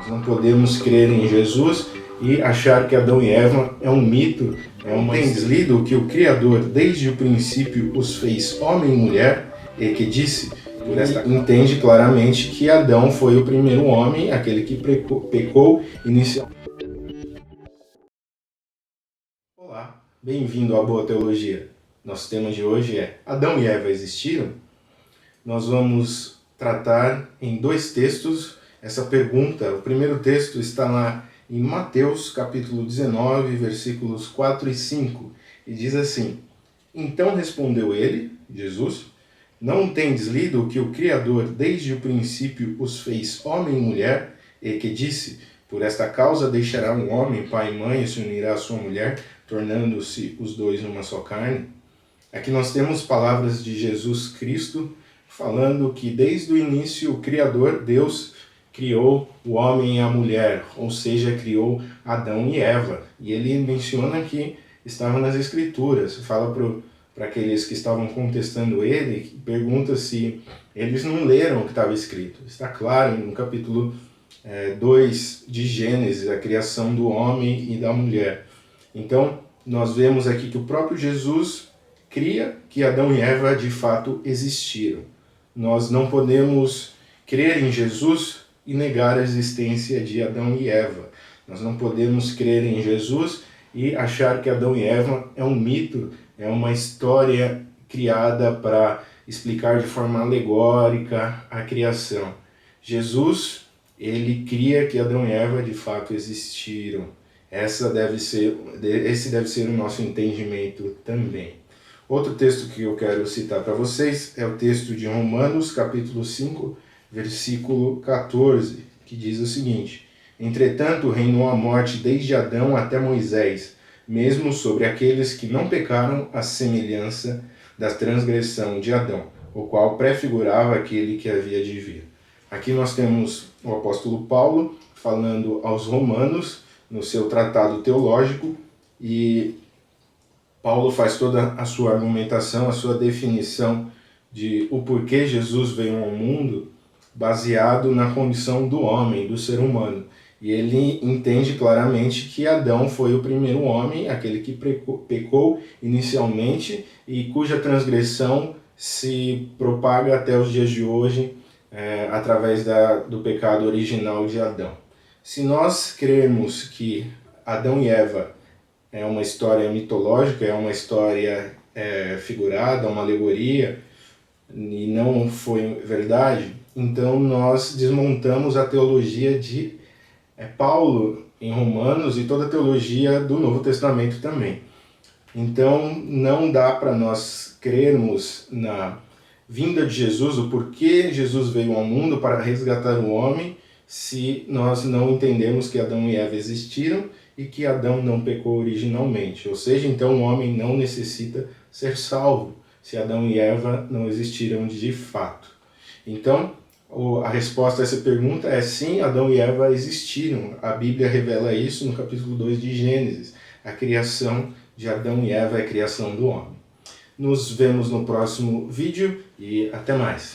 Nós não podemos crer em Jesus e achar que Adão e Eva é um mito, Tens lido que o Criador desde o princípio os fez homem e mulher e que disse, por esta entende claramente que Adão foi o primeiro homem, aquele que pecou inicialmente. Olá, bem-vindo à Boa Teologia. Nosso tema de hoje é Adão e Eva existiram? Nós vamos tratar em dois textos essa pergunta. O primeiro texto está lá em Mateus, capítulo 19, versículos 4 e 5, e diz assim: Então respondeu ele, Jesus, não tendes lido que o Criador desde o princípio os fez homem e mulher, e que disse, por esta causa deixará um homem pai e mãe e se unirá à sua mulher, tornando-se os dois uma só carne? Aqui nós temos palavras de Jesus Cristo falando que desde o início o Criador, Deus, criou o homem e a mulher, ou seja, criou Adão e Eva. E ele menciona que estava nas Escrituras, fala para aqueles que estavam contestando ele, pergunta se eles não leram o que estava escrito. Está claro no capítulo 2 de Gênesis, a criação do homem e da mulher. Então, nós vemos aqui que o próprio Jesus cria que Adão e Eva de fato existiram. Nós não podemos crer em Jesus e negar a existência de Adão e Eva. Nós não podemos crer em Jesus e achar que Adão e Eva é um mito, é uma história criada para explicar de forma alegórica a criação. Jesus, ele cria que Adão e Eva de fato existiram. Esse deve ser o nosso entendimento também. Outro texto que eu quero citar para vocês é o texto de Romanos, capítulo 5, versículo 14, que diz o seguinte: Entretanto, reinou a morte desde Adão até Moisés, mesmo sobre aqueles que não pecaram, à semelhança da transgressão de Adão, o qual prefigurava aquele que havia de vir. Aqui nós temos o apóstolo Paulo falando aos romanos, no seu tratado teológico, e Paulo faz toda a sua argumentação, a sua definição de o porquê Jesus veio ao mundo, baseado na condição do homem, do ser humano. E ele entende claramente que Adão foi o primeiro homem, aquele que pecou inicialmente e cuja transgressão se propaga até os dias de hoje através do pecado original de Adão. Se nós crermos que Adão e Eva é uma história mitológica, é uma história figurada, uma alegoria, e não foi verdade, então nós desmontamos a teologia de Paulo em Romanos e toda a teologia do Novo Testamento também. Então não dá para nós crermos na vinda de Jesus, o porquê Jesus veio ao mundo para resgatar o homem, se nós não entendemos que Adão e Eva existiram e que Adão não pecou originalmente. Ou seja, então o homem não necessita ser salvo, se Adão e Eva não existiram de fato. Então, a resposta a essa pergunta é sim, Adão e Eva existiram. A Bíblia revela isso no capítulo 2 de Gênesis. A criação de Adão e Eva é a criação do homem. Nos vemos no próximo vídeo e até mais.